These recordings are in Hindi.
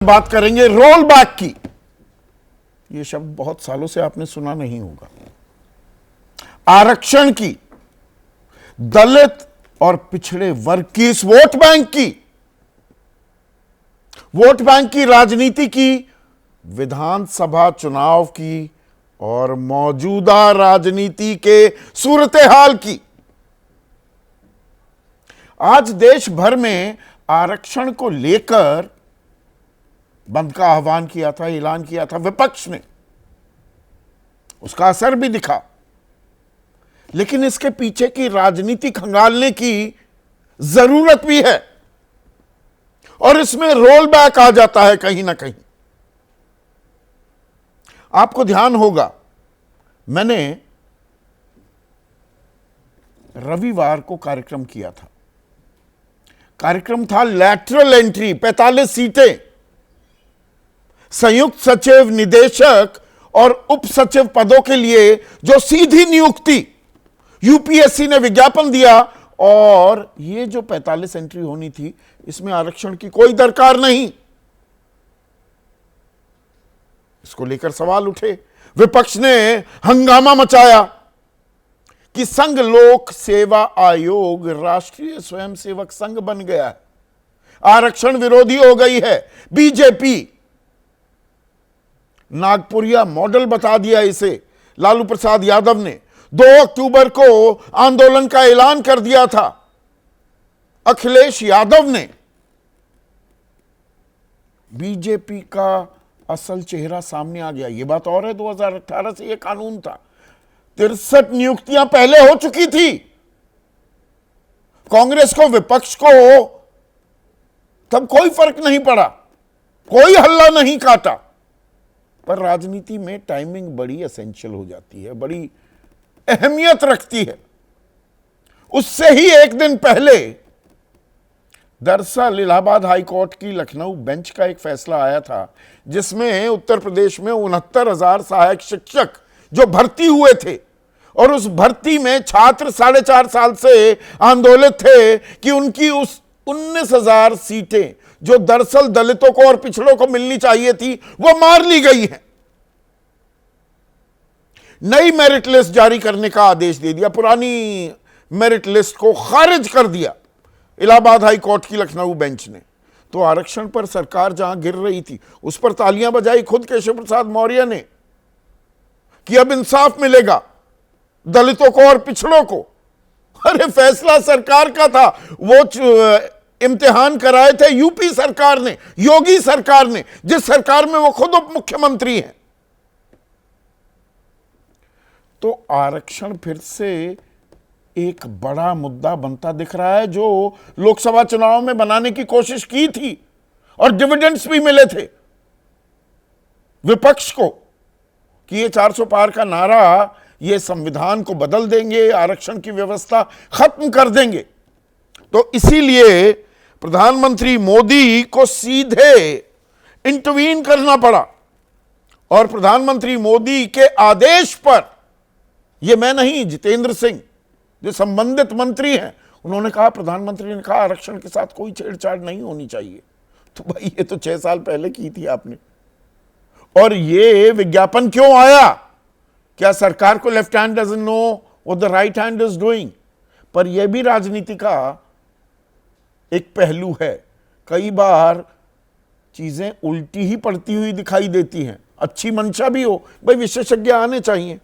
बात करेंगे रोल बैक की। यह शब्द बहुत सालों से आपने सुना नहीं होगा। आरक्षण की, दलित और पिछड़े वर्ग की, इस वोट बैंक की राजनीति की, विधानसभा चुनाव की और मौजूदा राजनीति के सूरत हाल की। आज देश भर में आरक्षण को लेकर बंद का आह्वान किया था, ऐलान किया था विपक्ष ने। उसका असर भी दिखा, लेकिन इसके पीछे की राजनीति खंगालने की जरूरत भी है और इसमें रोल बैक आ जाता है कहीं ना कहीं। आपको ध्यान होगा, मैंने रविवार को कार्यक्रम किया था। कार्यक्रम था लैटरल एंट्री, 45 सीटें, संयुक्त सचिव, निदेशक और उप सचिव पदों के लिए जो सीधी नियुक्ति, यूपीएससी ने विज्ञापन दिया। और ये जो 45 एंट्री होनी थी, इसमें आरक्षण की कोई दरकार नहीं। इसको लेकर सवाल उठे, विपक्ष ने हंगामा मचाया कि संघ लोक सेवा आयोग राष्ट्रीय स्वयंसेवक संघ बन गया है, आरक्षण विरोधी हो गई है। बीजेपी नागपुरिया मॉडल बता दिया इसे। लालू प्रसाद यादव ने 2 अक्टूबर को आंदोलन का ऐलान कर दिया था। अखिलेश यादव ने, बीजेपी का असल चेहरा सामने आ गया। यह बात और है, 2018 से यह कानून था। 63 नियुक्तियां पहले हो चुकी थी। कांग्रेस को, विपक्ष को तब कोई फर्क नहीं पड़ा, कोई हल्ला नहीं काटा। पर राजनीति में टाइमिंग बड़ी एसेंशियल हो जाती है, बड़ी अहमियत रखती है। उससे ही एक दिन पहले दरअसल इलाहाबाद हाई कोर्ट की लखनऊ बेंच का एक फैसला आया था, जिसमें उत्तर प्रदेश में 69,000 सहायक शिक्षक जो भर्ती हुए थे और उस भर्ती में छात्र 4.5 साल से आंदोलित थे कि उनकी उस 19,000 सीटें जो दरअसल दलितों को और पिछड़ों को मिलनी चाहिए थी, वो मार ली गई है। नई मेरिट लिस्ट जारी करने का आदेश दे दिया, पुरानी मेरिट लिस्ट को खारिज कर दिया इलाहाबाद हाई कोर्ट की लखनऊ बेंच ने। तो आरक्षण पर सरकार जहां गिर रही थी, उस पर तालियां बजाई खुद केशव प्रसाद मौर्य ने कि अब इंसाफ मिलेगा दलितों को और पिछड़ों को। अरे फैसला सरकार का था, वो इम्तिहान कराए थे यूपी सरकार ने, योगी सरकार ने, जिस सरकार में वो खुद उप मुख्यमंत्री हैं। तो आरक्षण फिर से एक बड़ा मुद्दा बनता दिख रहा है, जो लोकसभा चुनाव में बनाने की कोशिश की थी और डिविडेंड्स भी मिले थे विपक्ष को कि ये 400 पार का नारा, ये संविधान को बदल देंगे, आरक्षण की व्यवस्था खत्म कर देंगे। तो इसीलिए प्रधानमंत्री मोदी को सीधे इंटरवीन करना पड़ा और प्रधानमंत्री मोदी के आदेश पर, यह मैं नहीं, जितेंद्र सिंह जो संबंधित मंत्री हैं, उन्होंने कहा, प्रधानमंत्री ने कहा आरक्षण के साथ कोई छेड़छाड़ नहीं होनी चाहिए। तो भाई ये तो 6 साल पहले की थी आपने। और ये विज्ञापन क्यों आया? क्या सरकार को left hand doesn't know what the right hand is doing? पर यह भी राजनीति का एक पहलू है। कई बार चीजें उल्टी ही पड़ती हुई दिखाई देती हैं। अच्छी मंशा भी हो, भाई विशेषज्ञ आने चाहिए,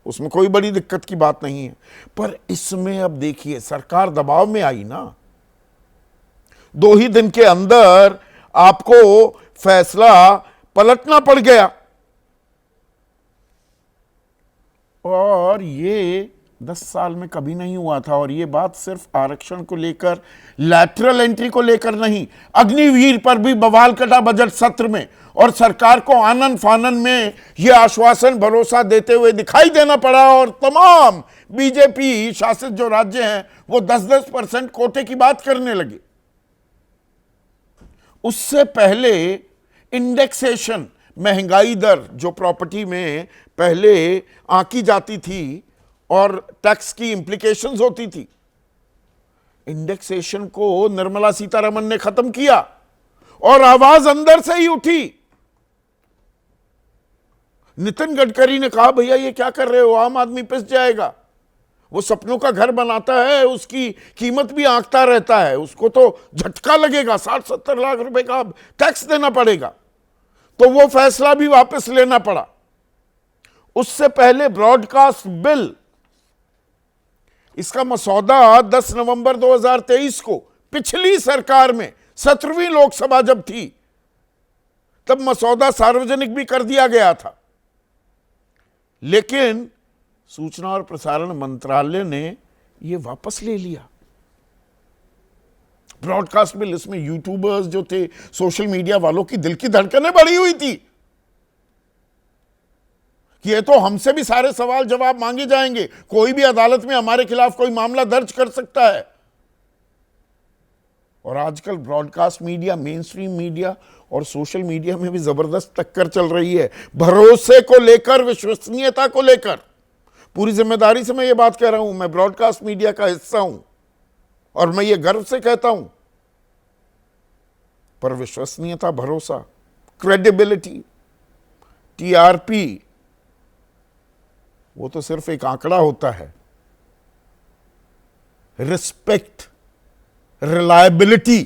उसमें कोई बड़ी दिक्कत की बात नहीं है। पर इसमें अब देखिए, सरकार दबाव में आई ना, 2 ही दिन के अंदर आपको फैसला पलटना पड़ गया। और ये 10 साल में कभी नहीं हुआ था। और ये बात सिर्फ आरक्षण को लेकर, लैटरल एंट्री को लेकर नहीं, अग्निवीर पर भी बवाल कटा बजट सत्र में और सरकार को आनन फानन में यह आश्वासन, भरोसा देते हुए दिखाई देना पड़ा। और तमाम बीजेपी शासित जो राज्य हैं, वो 10-10% कोटे की बात करने लगे। उससे पहले इंडेक्सेशन, महंगाई दर जो प्रॉपर्टी में पहले आंकी जाती थी और टैक्स की इंप्लीकेशंस होती थी, इंडेक्सेशन को निर्मला सीतारमण ने खत्म किया और आवाज अंदर से ही उठी। नितिन गडकरी ने कहा, भैया ये क्या कर रहे हो, आम आदमी पिस जाएगा। वो सपनों का घर बनाता है, उसकी कीमत भी आंकता रहता है, उसको तो झटका लगेगा, 60-70 लाख रुपए का टैक्स देना पड़ेगा। तो वो फैसला भी वापस लेना पड़ा। उससे पहले ब्रॉडकास्ट बिल, इसका मसौदा 10 नवंबर 2023 को पिछली सरकार में 17वीं लोकसभा जब थी, तब मसौदा सार्वजनिक भी कर दिया गया था। लेकिन सूचना और प्रसारण मंत्रालय ने यह वापस ले लिया। ब्रॉडकास्ट बिल, इसमें यूट्यूबर्स जो थे, सोशल मीडिया वालों की दिल की धड़कनें बढ़ी हुई थी कि ये तो हमसे भी सारे सवाल जवाब मांगे जाएंगे, कोई भी अदालत में हमारे खिलाफ कोई मामला दर्ज कर सकता है। और आजकल broadcast media, main stream media और सोशल मीडिया में भी जबरदस्त टक्कर चल रही है, भरोसे को लेकर, विश्वसनीयता को लेकर। पूरी जिम्मेदारी से मैं ये बात कह रहा हूं, मैं ब्रॉडकास्ट मीडिया का हिस्सा हूं और मैं ये गर्व से कहता हूं। पर विश्वसनीयता, भरोसा, क्रेडिबिलिटी, टीआरपी, वो तो सिर्फ एक आंकड़ा होता है। रिस्पेक्ट, रिलायबिलिटी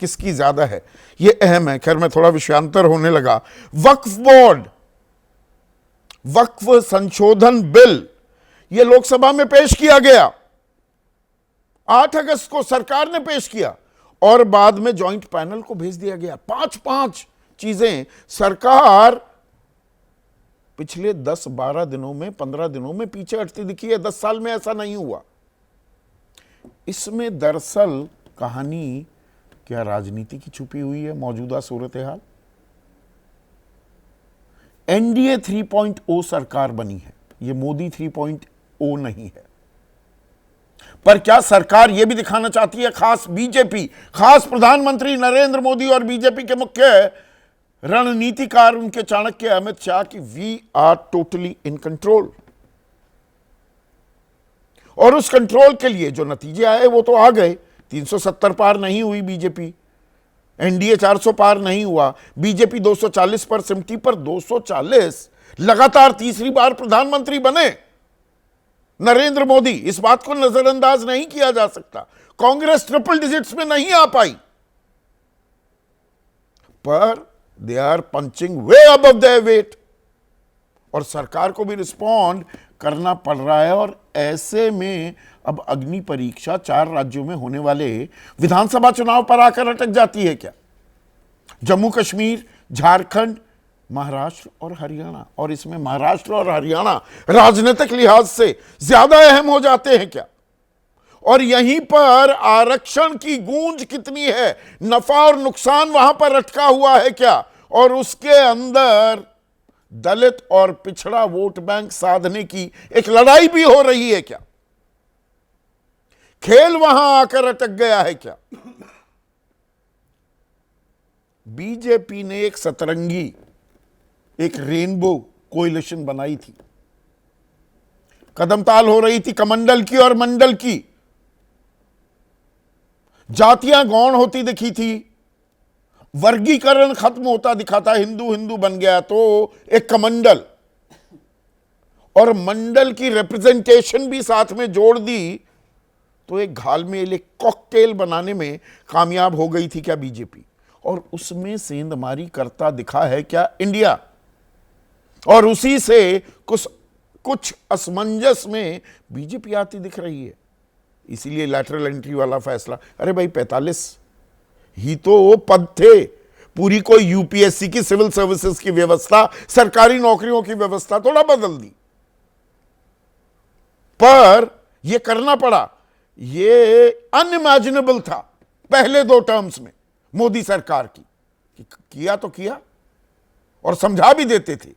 किसकी ज्यादा है, ये अहम है। खैर, मैं थोड़ा विषयांतर होने लगा। वक्फ बोर्ड, वक्फ संशोधन बिल, यह लोकसभा में पेश किया गया। 8 अगस्त को सरकार ने पेश किया और बाद में जॉइंट पैनल को भेज दिया गया। 5-5 चीजें सरकार पिछले 10-12 दिनों में, 15 दिनों में पीछे हटती दिखी है। 10 साल में ऐसा नहीं हुआ। इसमें दरअसल कहानी क्या राजनीति की छुपी हुई है, मौजूदा सूरत हाल। एनडीए 3.0 सरकार बनी है, यह मोदी 3.0 नहीं है। पर क्या सरकार यह भी दिखाना चाहती है, खास बीजेपी, खास प्रधानमंत्री नरेंद्र मोदी और बीजेपी के मुख्य रणनीतिकार, उनके चाणक्य अमित शाह, की we are totally in control. और उस कंट्रोल के लिए जो नतीजे आए वो तो आ गए। 370 पार नहीं हुई बीजेपी, एनडीए 400 पार नहीं हुआ, बीजेपी 240 पर सिमटी। पर 240 लगातार तीसरी बार प्रधानमंत्री बने नरेंद्र मोदी, इस बात को नजरअंदाज नहीं किया जा सकता। कांग्रेस ट्रिपल डिजिट्स में नहीं आ पाई, पर they are punching way above their weight और सरकार को भी रिस्पॉन्ड करना पड़ रहा है। और ऐसे में अब अग्नि परीक्षा 4 राज्यों में होने वाले विधानसभा चुनाव पर आकर अटक जाती है क्या? जम्मू कश्मीर, झारखंड, महाराष्ट्र और हरियाणा, और इसमें महाराष्ट्र और हरियाणा राजनीतिक लिहाज से ज्यादा अहम हो जाते हैं क्या? और यहीं पर आरक्षण की गूंज कितनी है, नफा और नुकसान वहां पर अटका हुआ है क्या? और उसके अंदर दलित और पिछड़ा वोट बैंक साधने की एक लड़ाई भी हो रही है क्या? खेल वहां आकर अटक गया है क्या? बीजेपी ने एक सतरंगी, एक रेनबो कोएलिशन बनाई थी, कदमताल हो रही थी कमंडल की और मंडल की, जातियां गौण होती दिखी थी, वर्गीकरण खत्म होता दिखा था, हिंदू हिंदू बन गया तो एक कमंडल, और मंडल की रिप्रेजेंटेशन भी साथ में जोड़ दी तो एक घालमेल, एक कॉकटेल बनाने में कामयाब हो गई थी क्या बीजेपी? और उसमें सेंधमारी करता दिखा है क्या इंडिया? और उसी से कुछ असमंजस में बीजेपी आती दिख रही है। इसीलिए लैटरल एंट्री वाला फैसला। अरे भाई, 45 ही तो वो पद थे, पूरी कोई यूपीएससी की, सिविल सर्विसेज की व्यवस्था, सरकारी नौकरियों की व्यवस्था थोड़ा बदल दी, पर यह करना पड़ा। ये अनइमेजिनेबल था पहले 2 टर्म्स में मोदी सरकार की, किया तो किया और समझा भी देते थे,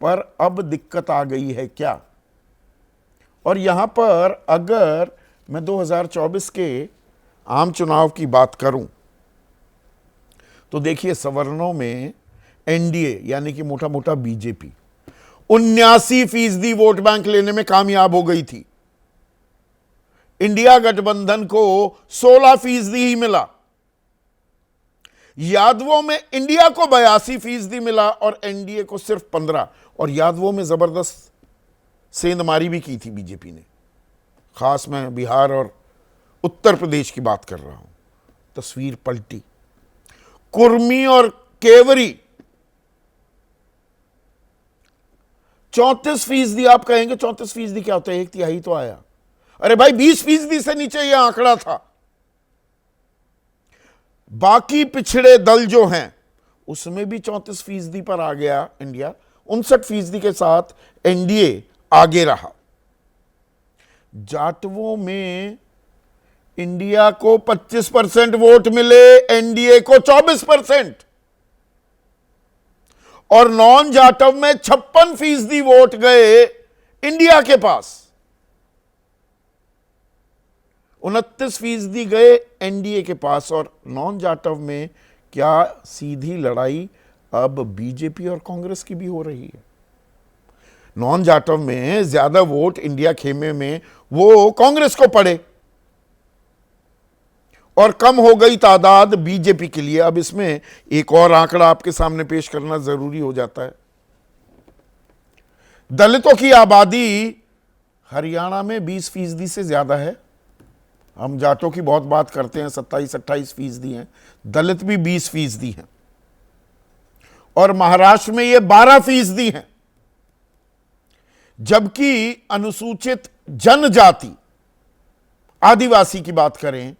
पर अब दिक्कत आ गई है क्या? और यहां पर अगर मैं 2024 के आम चुनाव की बात करूं तो देखिए, सवर्णों में एनडीए यानी कि मोटा मोटा बीजेपी 79% वोट बैंक लेने में कामयाब हो गई थी। इंडिया गठबंधन को 16% ही मिला। यादवों में इंडिया को 82% मिला और एनडीए को सिर्फ 15। और यादवों में जबरदस्त सेंधमारी भी की थी बीजेपी ने। खास मैं बिहार और उत्तर प्रदेश की बात कर रहा हूं। तस्वीर पलटी। कुर्मी और केवरी 34%। आप कहेंगे 34% क्या होता है, 1/3 तो आया। अरे भाई 20% से नीचे यह आंकड़ा था। बाकी पिछड़े दल जो हैं उसमें भी 34% पर आ गया इंडिया। 59% के साथ एनडीए आगे रहा। जाटवों में इंडिया को 25% वोट मिले, एनडीए को 24%। और नॉन जाटव में 56% वोट गए इंडिया के पास, 29% गए एनडीए के पास। और नॉन जाटव में क्या सीधी लड़ाई अब बीजेपी और कांग्रेस की भी हो रही है। नॉन जाटव में ज्यादा वोट इंडिया खेमे में वो कांग्रेस को पड़े और कम हो गई तादाद बीजेपी के लिए। अब इसमें एक और आंकड़ा आपके सामने पेश करना जरूरी हो जाता है। दलितों की आबादी हरियाणा में 20% से ज्यादा है। हम जाटों की बहुत बात करते हैं, 27-28% हैं। दलित भी 20% हैं। और महाराष्ट्र में ये 12% हैं। जबकि अनुसूचित जनजाति आदिवासी की बात करें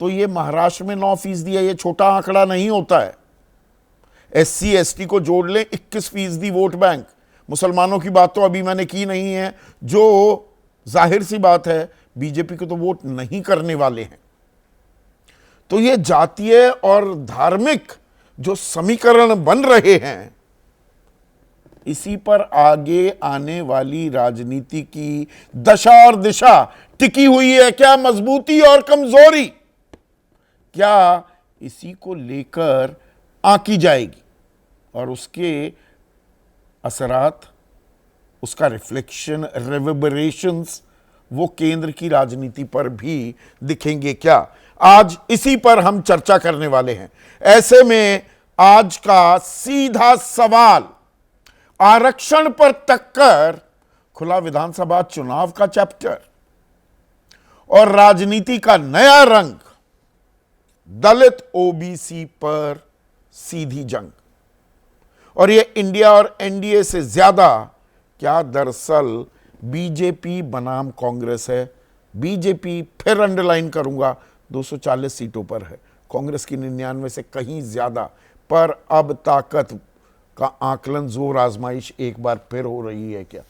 तो ये महाराष्ट्र में 9% है। ये छोटा आंकड़ा नहीं होता है। एससी एसटी को जोड़ लें 21% वोट बैंक। मुसलमानों की बात तो अभी मैंने की नहीं है, जो जाहिर सी बात है बीजेपी को तो वोट नहीं करने वाले हैं। तो ये जातीय और धार्मिक जो समीकरण बन रहे हैं, इसी पर आगे आने वाली राजनीति की दशा और दिशा टिकी हुई है। क्या मजबूती और कमजोरी, क्या इसी को लेकर आंकी जाएगी और उसके असरात, उसका रिफ्लेक्शन, रेवर्बरेशंस वो केंद्र की राजनीति पर भी दिखेंगे क्या? आज इसी पर हम चर्चा करने वाले हैं। ऐसे में आज का सीधा सवाल, आरक्षण पर टक्कर, खुला विधानसभा चुनाव का चैप्टर और राजनीति का नया रंग, दलित ओबीसी पर सीधी जंग। और ये इंडिया और एनडीए से ज्यादा क्या दरअसल बीजेपी बनाम कांग्रेस है। बीजेपी, फिर अंडरलाइन करूंगा, 240 सीटों पर है, कांग्रेस की 99 से कहीं ज्यादा। पर अब ताकत का आकलन, जोर आजमाइश एक बार फिर हो रही है क्या?